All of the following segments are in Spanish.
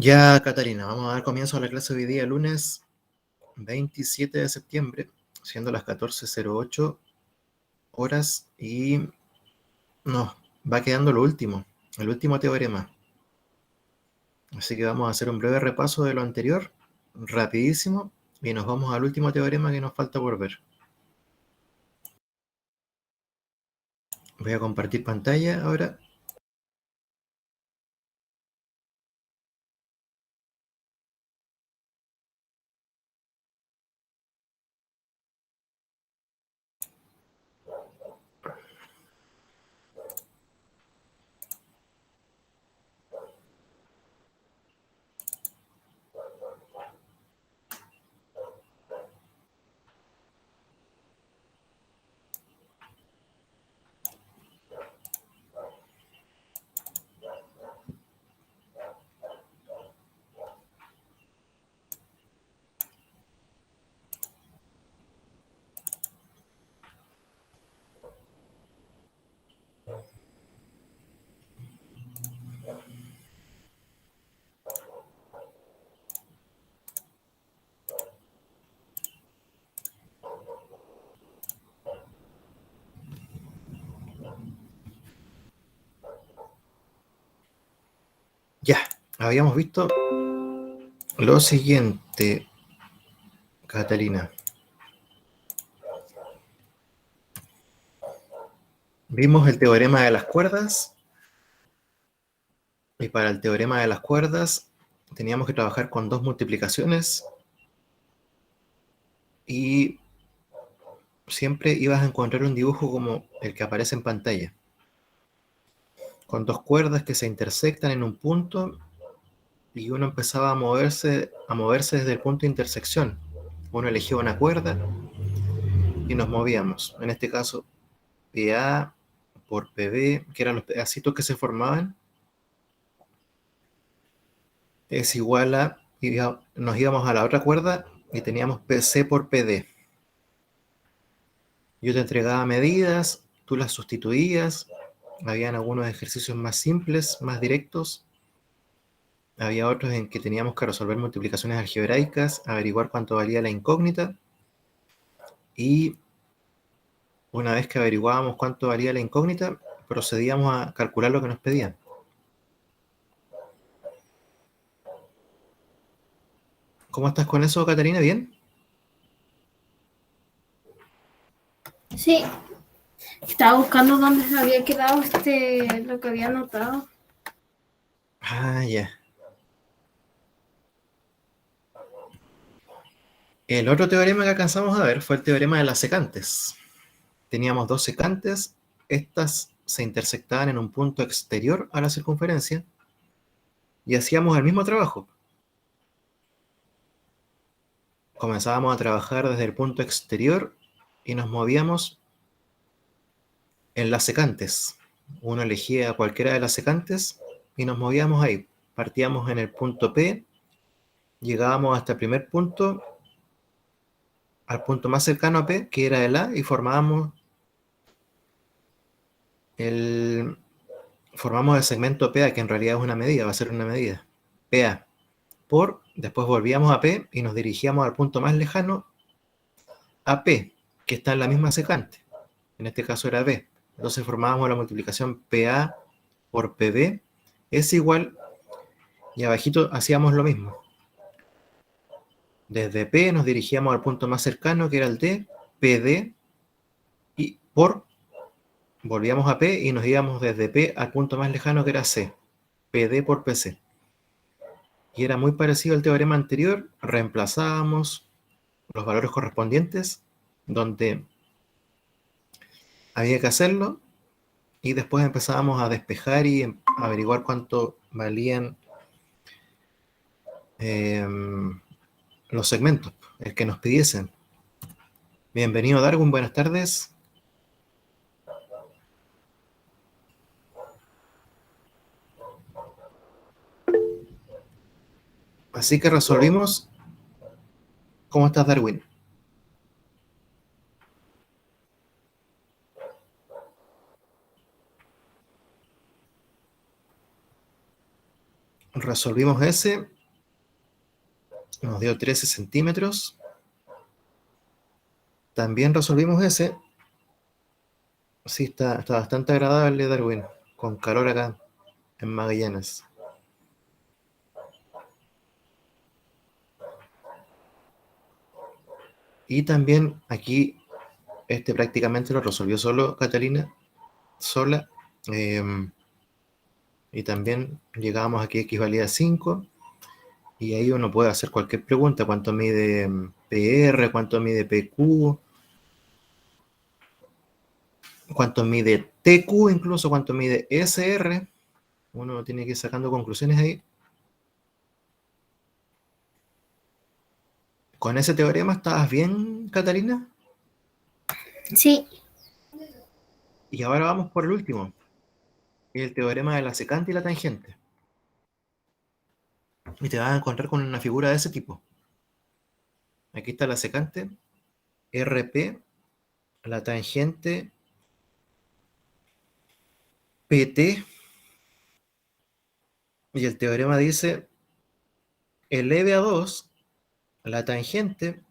Ya, Catarina, vamos a dar comienzo a la clase de hoy día, lunes 27 de septiembre, siendo las 14:08 horas y nos va quedando lo último, el último teorema. Así que vamos a hacer un breve repaso de lo anterior, rapidísimo, y nos vamos al último teorema que nos falta por ver. Voy a compartir pantalla ahora. Ya, habíamos visto lo siguiente, Catalina. Vimos el teorema de las cuerdas. Y para el teorema de las cuerdas teníamos que trabajar con dos multiplicaciones y siempre ibas a encontrar un dibujo como el que aparece en pantalla, con dos cuerdas que se intersectan en un punto y uno empezaba a moverse desde el punto de intersección. Uno elegía una cuerda y nos movíamos. En este caso, PA por PB, que eran los pedacitos que se formaban, es igual a, nos íbamos a la otra cuerda y teníamos PC por PD. Yo te entregaba medidas, tú las sustituías, habían algunos ejercicios más simples, más directos, había otros en que teníamos que resolver multiplicaciones algebraicas, averiguar cuánto valía la incógnita, y una vez que averiguábamos cuánto valía la incógnita, procedíamos a calcular lo que nos pedían. ¿Cómo estás con eso, Catarina? ¿Bien? Sí, estaba buscando dónde había quedado lo que había anotado. Ah, ya. El otro teorema que alcanzamos a ver fue el teorema de las secantes. Teníamos dos secantes, estas se intersectaban en un punto exterior a la circunferencia y hacíamos el mismo trabajo. Comenzábamos a trabajar desde el punto exterior y nos movíamos en las secantes. Uno elegía cualquiera de las secantes y nos movíamos ahí. Partíamos en el punto P, llegábamos hasta el primer punto, al punto más cercano a P, que era el A, y el, formamos el segmento PA, que en realidad es una medida, va a ser una medida. PA. Después volvíamos a P y nos dirigíamos al punto más lejano, a P, que está en la misma secante. En este caso era B. Entonces formábamos la multiplicación PA por PB es igual, y abajito hacíamos lo mismo. Desde P nos dirigíamos al punto más cercano, que era el D, PD, y volvíamos a P y nos íbamos desde P al punto más lejano, que era C, PD por PC. Y era muy parecido al teorema anterior, reemplazábamos los valores correspondientes donde había que hacerlo, y después empezábamos a despejar y averiguar cuánto valían los segmentos, el que nos pidiesen. Bienvenido, Darwin, buenas tardes. Así que resolvimos. ¿Cómo estás, Darwin? Resolvimos ese. Nos dio 13 centímetros. También resolvimos ese. Sí, está bastante agradable Darwin, con calor acá en Magallanes. Y también aquí, prácticamente lo resolvió solo Catalina, sola. Y también llegábamos aquí, x valía 5. Y ahí uno puede hacer cualquier pregunta. ¿Cuánto mide PR? ¿Cuánto mide PQ? ¿Cuánto mide TQ? Incluso, ¿cuánto mide SR? Uno tiene que ir sacando conclusiones ahí. ¿Con ese teorema estabas bien, Catalina? Sí. Y ahora vamos por el último. El teorema de la secante y la tangente. Y te vas a encontrar con una figura de ese tipo. Aquí está la secante, RP, la tangente, PT, y el teorema dice eleve a 2 la tangente,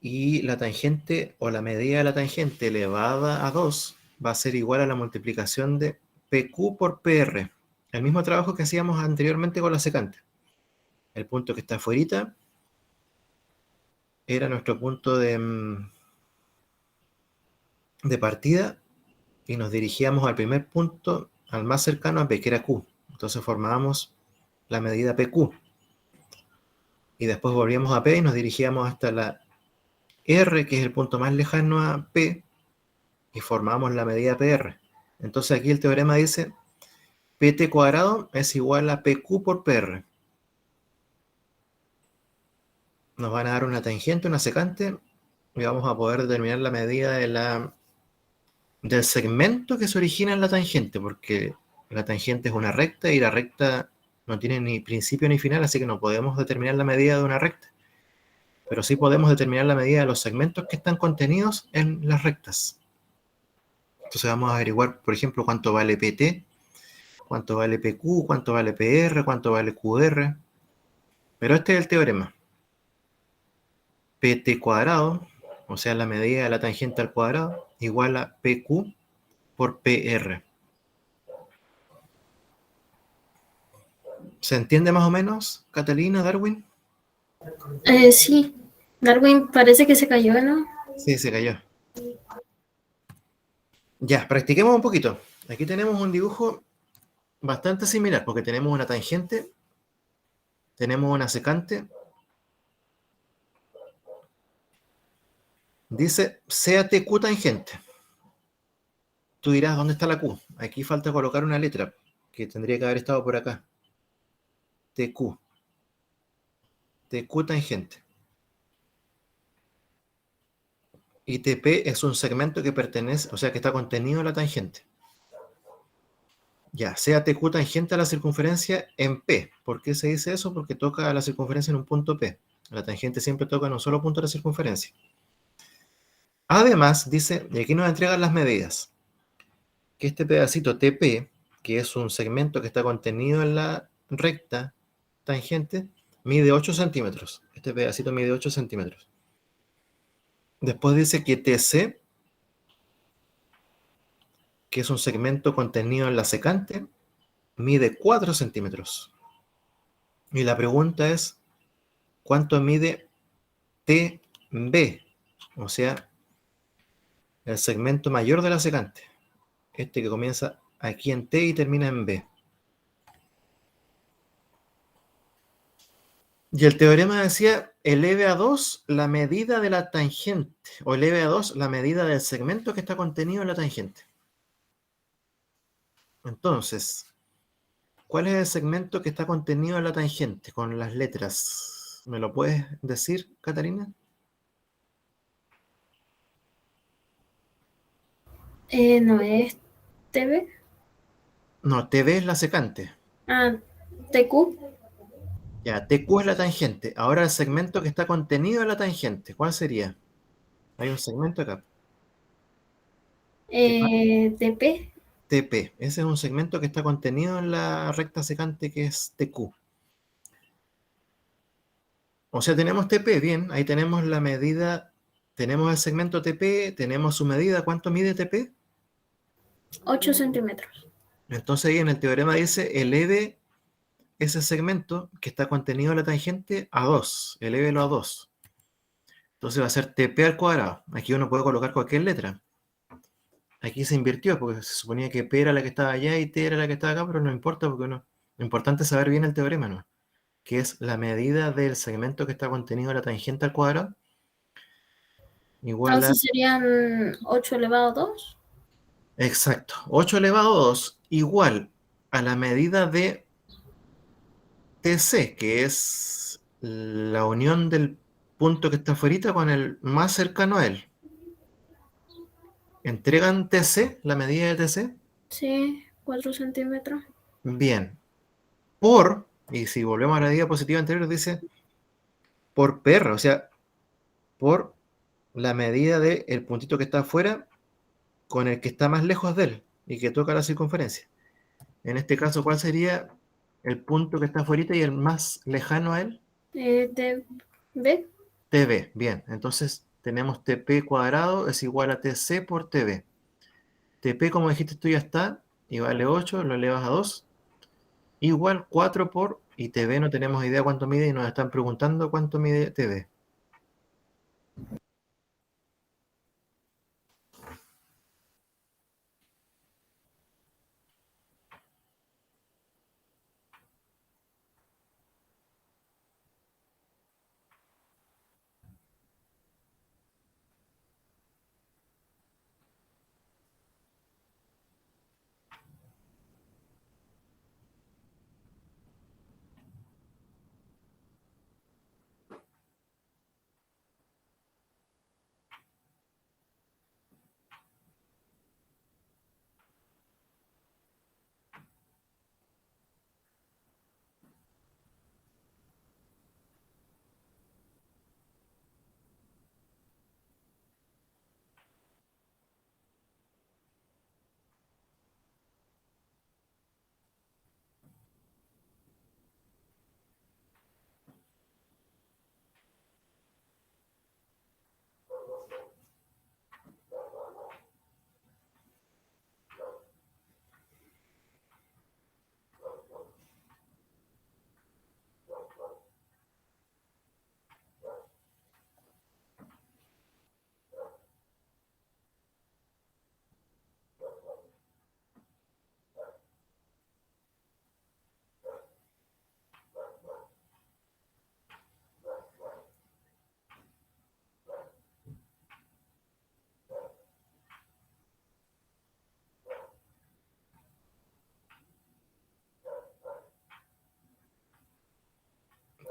y la tangente o la medida de la tangente elevada a 2 va a ser igual a la multiplicación de PQ por PR. El mismo trabajo que hacíamos anteriormente con la secante. El punto que está afuera era nuestro punto de partida, y nos dirigíamos al primer punto, al más cercano a P, que era Q. Entonces formábamos la medida PQ. Y después volvíamos a P y nos dirigíamos hasta la R, que es el punto más lejano a P, y formábamos la medida PR. Entonces aquí el teorema dice PT cuadrado es igual a PQ por PR. Nos van a dar una tangente, una secante, y vamos a poder determinar la medida del segmento que se origina en la tangente, porque la tangente es una recta y la recta no tiene ni principio ni final, así que no podemos determinar la medida de una recta. Pero sí podemos determinar la medida de los segmentos que están contenidos en las rectas. Entonces vamos a averiguar, por ejemplo, cuánto vale PT, cuánto vale PQ, cuánto vale PR, cuánto vale QR. Pero este es el teorema. PT cuadrado, o sea, la medida de la tangente al cuadrado, igual a PQ por PR. ¿Se entiende más o menos, Catalina, Darwin? Sí. Darwin parece que se cayó, ¿no? Sí, se cayó. Ya, practiquemos un poquito. Aquí tenemos un dibujo bastante similar, porque tenemos una tangente, tenemos una secante. Dice sea TQ tangente. Tú dirás, ¿dónde está la Q? Aquí falta colocar una letra, que tendría que haber estado por acá. TQ. TQ tangente. Y TP es un segmento que pertenece, o sea, que está contenido en la tangente. Ya, sea TQ tangente a la circunferencia en P. ¿Por qué se dice eso? Porque toca a la circunferencia en un punto P. La tangente siempre toca en un solo punto de la circunferencia. Además, dice, y aquí nos entregan las medidas, que este pedacito TP, que es un segmento que está contenido en la recta tangente, mide 8 centímetros. Este pedacito mide 8 centímetros. Después dice que TC, que es un segmento contenido en la secante, mide 4 centímetros. Y la pregunta es, ¿cuánto mide TB? O sea, el segmento mayor de la secante. Este que comienza aquí en T y termina en B. Y el teorema decía, eleve a 2 la medida de la tangente, o eleve a 2 la medida del segmento que está contenido en la tangente. Entonces, ¿cuál es el segmento que está contenido en la tangente con las letras? ¿Me lo puedes decir, Catarina? No es TV. No, TB es la secante. Ah, TQ. Ya, TQ es la tangente. Ahora el segmento que está contenido en la tangente, ¿cuál sería? Hay un segmento acá. TP. TP. Ese es un segmento que está contenido en la recta secante que es TQ. O sea, tenemos TP, bien, ahí tenemos la medida, tenemos el segmento TP, tenemos su medida. ¿Cuánto mide TP? 8 centímetros. Entonces ahí en el teorema dice eleve ese segmento que está contenido en la tangente a 2, elévelo a 2. Entonces va a ser TP al cuadrado. Aquí uno puede colocar cualquier letra. Aquí se invirtió porque se suponía que P era la que estaba allá y T era la que estaba acá, pero no importa porque no. Lo importante es saber bien el teorema, ¿no? Que es la medida del segmento que está contenido en la tangente al cuadrado igual a... Entonces serían 8 elevado a 2. Exacto. 8 elevado a 2 igual a la medida de TC, que es la unión del punto que está afuera con el más cercano a él. ¿Entregan TC, la medida de TC? Sí, 4 centímetros. Bien. Y si volvemos a la diapositiva anterior, dice por PR, o sea, por la medida del puntito que está afuera con el que está más lejos de él y que toca la circunferencia. En este caso, ¿cuál sería el punto que está afuera y el más lejano a él? ¿Ve? TB. Bien, entonces tenemos TP cuadrado es igual a TC por TB. TP, como dijiste tú, ya está, y vale 8, lo elevas a 2, igual 4 por, y TB no tenemos idea cuánto mide y nos están preguntando cuánto mide TB.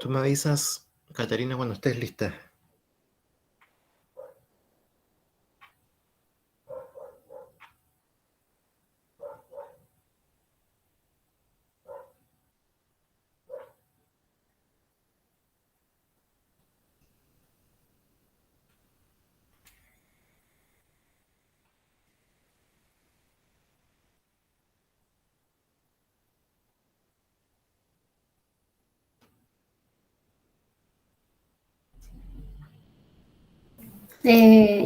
Tú me avisas, Catarina, cuando estés lista.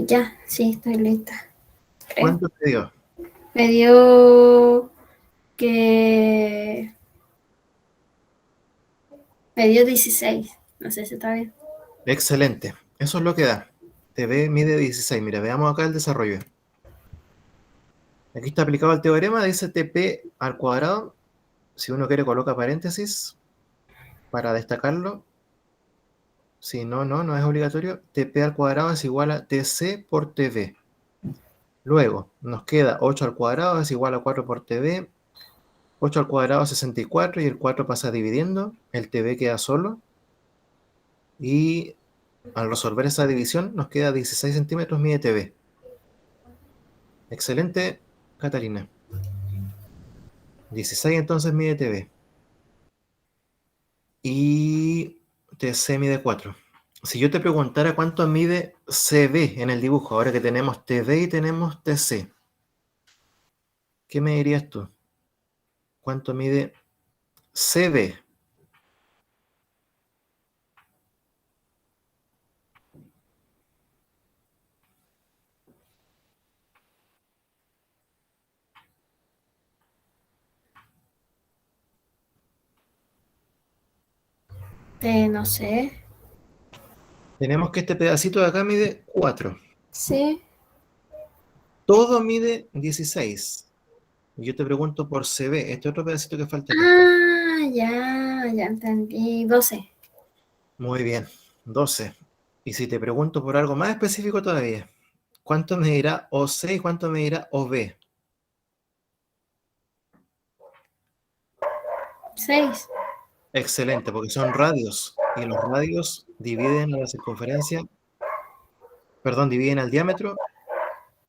Ya, sí, estoy lista. Creo. ¿Cuánto te dio? Me dio que... Me dio 16. No sé si está bien. Excelente. Eso es lo que da. TB mide 16. Mira, veamos acá el desarrollo. Aquí está aplicado el teorema, dice TP al cuadrado. Si uno quiere, coloca paréntesis para destacarlo. Si no, no es obligatorio. TP al cuadrado es igual a TC por TB. Luego, nos queda 8 al cuadrado es igual a 4 por TB. 8 al cuadrado es 64 y el 4 pasa dividiendo. El TB queda solo. Y al resolver esa división nos queda 16 centímetros mide TB. Excelente, Catalina. 16 entonces mide TB. Y TC mide 4. Si yo te preguntara cuánto mide CB en el dibujo, ahora que tenemos TB y tenemos TC, ¿Qué me dirías tú? ¿Cuánto mide CB? No sé. Tenemos que este pedacito de acá mide 4. Sí. Todo mide 16. Yo te pregunto por CB, este otro pedacito que falta acá. Ah, ya, ya entendí. 12. Muy bien, 12. Y si te pregunto por algo más específico todavía, ¿cuánto medirá OC y cuánto medirá OB? 6. Excelente, porque son radios. Y los radios dividen a la circunferencia, perdón, dividen al diámetro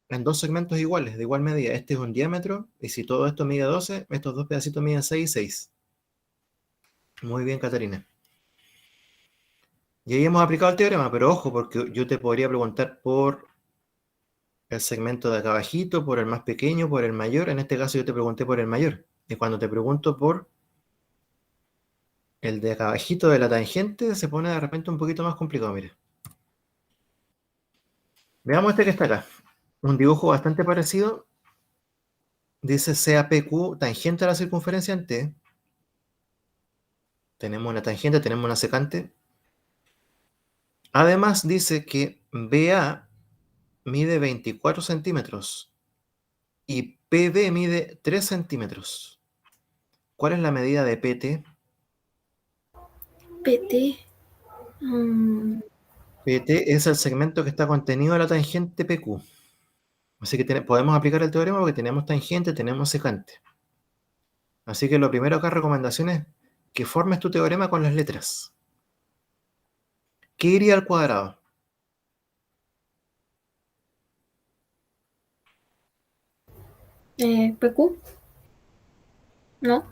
en dos segmentos iguales, de igual medida. Este es un diámetro, y si todo esto mide 12, estos dos pedacitos miden 6 y 6. Muy bien, Catarina. Y ahí hemos aplicado el teorema, pero ojo, porque yo te podría preguntar por el segmento de acá abajito, por el más pequeño, por el mayor. En este caso yo te pregunté por el mayor. Y cuando te pregunto por el de acá abajito de la tangente, se pone de repente un poquito más complicado, mire. Veamos este que está acá. Un dibujo bastante parecido. Dice CAPQ tangente a la circunferencia en T. Tenemos una tangente, tenemos una secante. Además dice que BA mide 24 centímetros y PD mide 3 centímetros. ¿Cuál es la medida de PT? PT. mm, PT es el segmento que está contenido en la tangente PQ. Así que podemos aplicar el teorema porque tenemos tangente, tenemos secante. Así que lo primero acá, recomendación es que formes tu teorema con las letras. ¿Qué iría al cuadrado? PQ. No.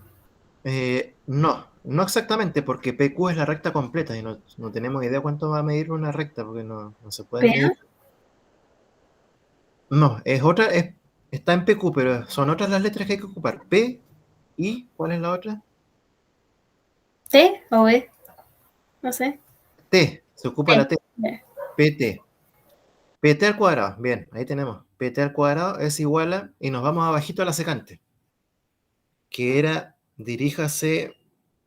No exactamente, porque PQ es la recta completa y no tenemos idea cuánto va a medir una recta, porque no se pueden PA. medir. No, es otra, está en PQ, pero son otras las letras que hay que ocupar. P, I, ¿cuál es la otra? T o B. No sé. T, se ocupa la T. T, Ya. PT. PT al cuadrado, bien, ahí tenemos. PT al cuadrado es igual a, y nos vamos abajito a la secante, que era, diríjase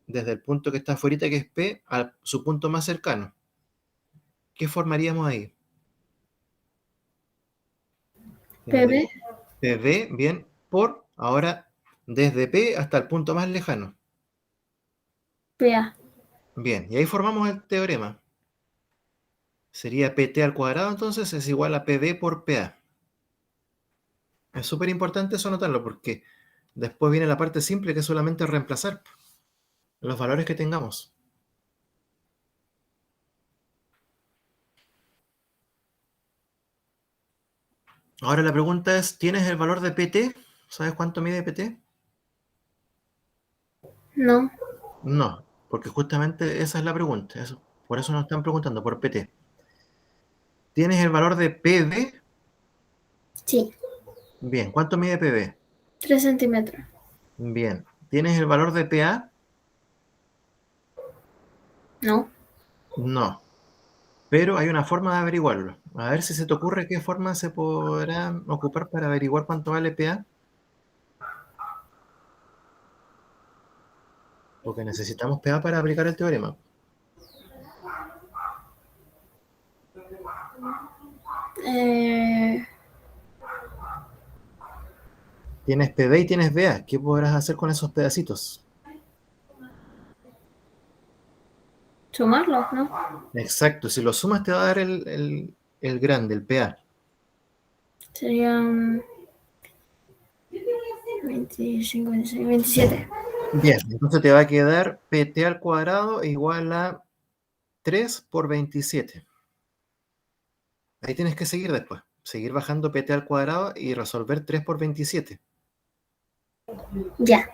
desde el punto que está afuera, que es P, a su punto más cercano. ¿Qué formaríamos ahí? Tendría PB. PB, bien, por, ahora, desde P hasta el punto más lejano. PA. Bien, y ahí formamos el teorema. Sería PT al cuadrado, entonces, es igual a PB por PA. Es súper importante eso anotarlo, porque después viene la parte simple, que es solamente reemplazar los valores que tengamos. Ahora la pregunta es, ¿tienes el valor de PT? ¿Sabes cuánto mide PT? No. No, porque justamente esa es la pregunta. Por eso nos están preguntando, por PT. ¿Tienes el valor de PB? Sí. Bien, ¿cuánto mide PB? 3 centímetros. Bien. ¿Tienes el valor de PA? No. No. Pero hay una forma de averiguarlo. A ver si se te ocurre qué forma se podrá ocupar para averiguar cuánto vale PA. Porque necesitamos PA para aplicar el teorema. Eh, Tienes PB y tienes BA. ¿Qué podrás hacer con esos pedacitos? Sumarlos, ¿no? Exacto. Si lo sumas te va a dar el grande, el PA. Serían 25, 26, 27. Bien, entonces te va a quedar PT al cuadrado igual a 3 por 27. Ahí tienes que seguir después. Seguir bajando PT al cuadrado y resolver 3 por 27. Ya.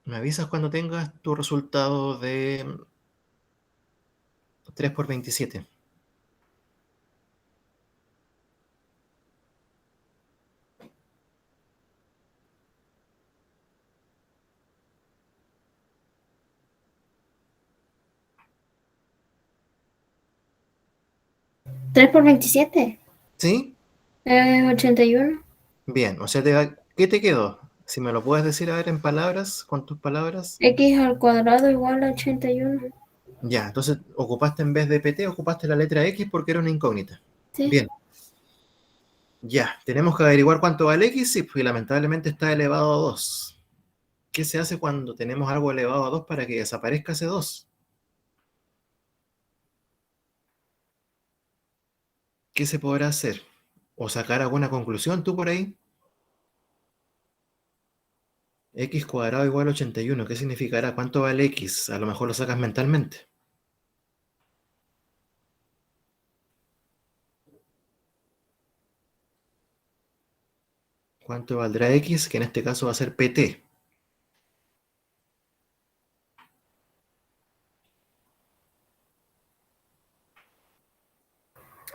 Me avisas cuando tengas tu resultado de 3 por 27. ¿3 por 27? ¿Sí? 81. Bien, o sea, ¿qué te quedó? Si me lo puedes decir, a ver, en palabras, con tus palabras. X al cuadrado igual a 81. Ya, entonces ocupaste en vez de PT, ocupaste la letra X porque era una incógnita. Sí. Bien, ya, tenemos que averiguar cuánto vale X, sí, pues lamentablemente está elevado a 2. ¿Qué se hace cuando tenemos algo elevado a 2 para que desaparezca ese 2? ¿Qué se podrá hacer? ¿O sacar alguna conclusión tú por ahí? X cuadrado igual a 81, ¿qué significará? ¿Cuánto vale X? A lo mejor lo sacas mentalmente. ¿Cuánto valdrá X? Que en este caso va a ser PT.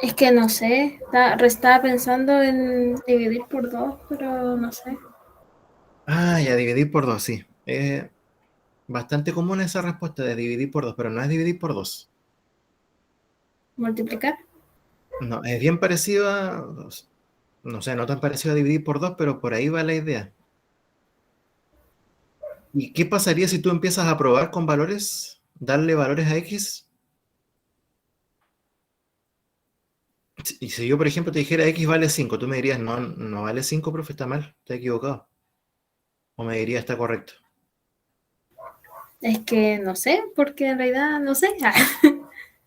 Es que no sé. Estaba pensando en dividir por 2, pero no sé. Ah, ya, dividir por 2, sí. Bastante común esa respuesta de dividir por 2, pero no es dividir por 2. ¿Multiplicar? No, es bien parecido a, no sé, no tan parecido a dividir por 2, pero por ahí va la idea. ¿Y qué pasaría si tú empiezas a probar con valores? Darle valores a X. Y si yo, por ejemplo, te dijera X vale 5, tú me dirías, no, no vale 5, profe, está mal, está equivocado. O me diría, está correcto. Es que no sé, porque en realidad no sé.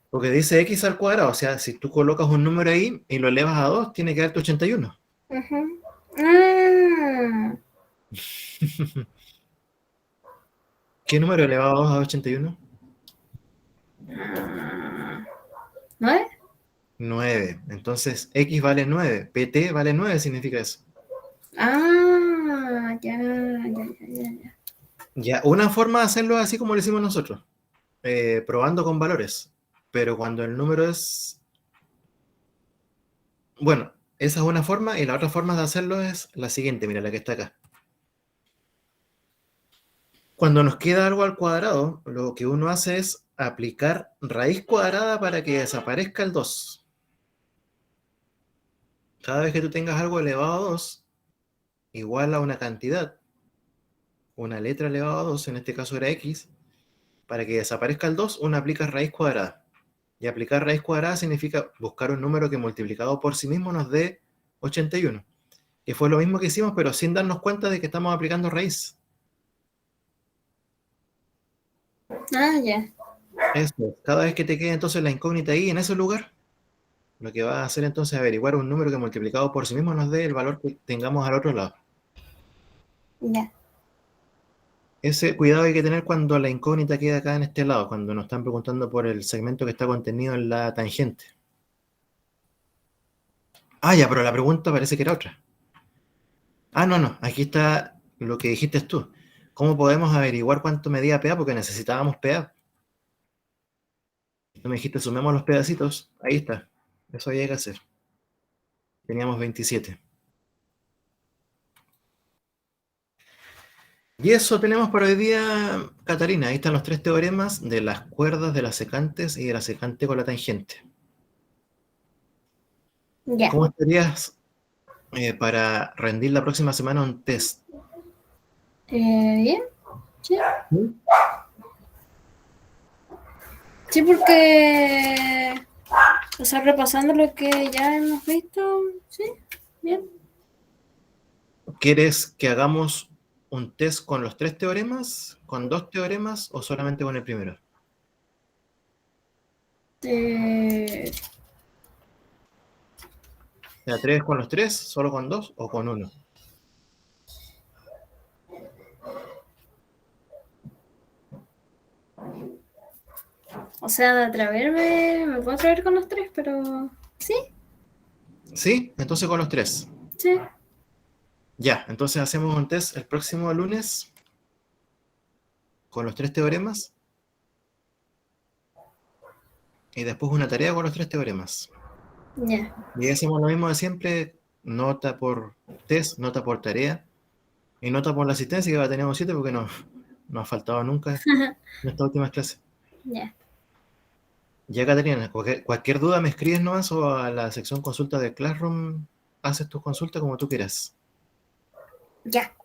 Porque dice X al cuadrado, o sea, si tú colocas un número ahí y lo elevas a 2, tiene que darte 81. Ujú. Ah, ¿Qué número elevado a 2 a 81? ¿no es? 9. Entonces, X vale 9. PT vale 9, significa eso. Ah, ya, ya. Ya, una forma de hacerlo es así como lo hicimos nosotros, probando con valores. Pero cuando el número es... Bueno, esa es una forma y la otra forma de hacerlo es la siguiente, mira la que está acá. Cuando nos queda algo al cuadrado, lo que uno hace es aplicar raíz cuadrada para que desaparezca el 2. Cada vez que tú tengas algo elevado a 2, igual a una cantidad, una letra elevada a 2, en este caso era X, para que desaparezca el 2, uno aplica raíz cuadrada. Y aplicar raíz cuadrada significa buscar un número que multiplicado por sí mismo nos dé 81. Que fue lo mismo que hicimos, pero sin darnos cuenta de que estamos aplicando raíz. Ah, ya. Eso. Cada vez que te quede entonces la incógnita ahí en ese lugar, lo que va a hacer entonces es averiguar un número que multiplicado por sí mismo nos dé el valor que tengamos al otro lado. Ya. Ese cuidado hay que tener cuando la incógnita queda acá en este lado, cuando nos están preguntando por el segmento que está contenido en la tangente. Ah, ya, pero la pregunta parece que era otra. Ah, no, no, aquí está lo que dijiste tú. ¿Cómo podemos averiguar cuánto medía PA? Porque necesitábamos PA. Tú me dijiste, sumemos los pedacitos. Ahí está. Eso había que hacer. Teníamos 27. Y eso tenemos para hoy día, Catarina. Ahí están los tres teoremas de las cuerdas, de las secantes y de la secante con la tangente. Ya. ¿Cómo estarías para rendir la próxima semana un test? Bien. Sí. ¿Sí? Sí, porque, o sea, repasando lo que ya hemos visto, sí, bien. ¿Quieres que hagamos un test con los tres teoremas, con dos teoremas o solamente con el primero? Eh, ¿Te atreves con los tres, solo con dos o con uno? o sea, de atreverme, me puedo atrever con los tres, pero sí, ¿Sí? Entonces con los tres. sí. Ya, entonces hacemos un test el próximo lunes con los 3 teoremas y después una tarea con los 3 teoremas. Ya. Y hacemos lo mismo de siempre, nota por test, nota por tarea y nota por la asistencia, que va a tener un 7 porque no ha faltado nunca en estas últimas clases. Ya. Ya, Caterina, cualquier duda me escribes nomás o a la sección consulta de Classroom haces tu consulta como tú quieras. Ya.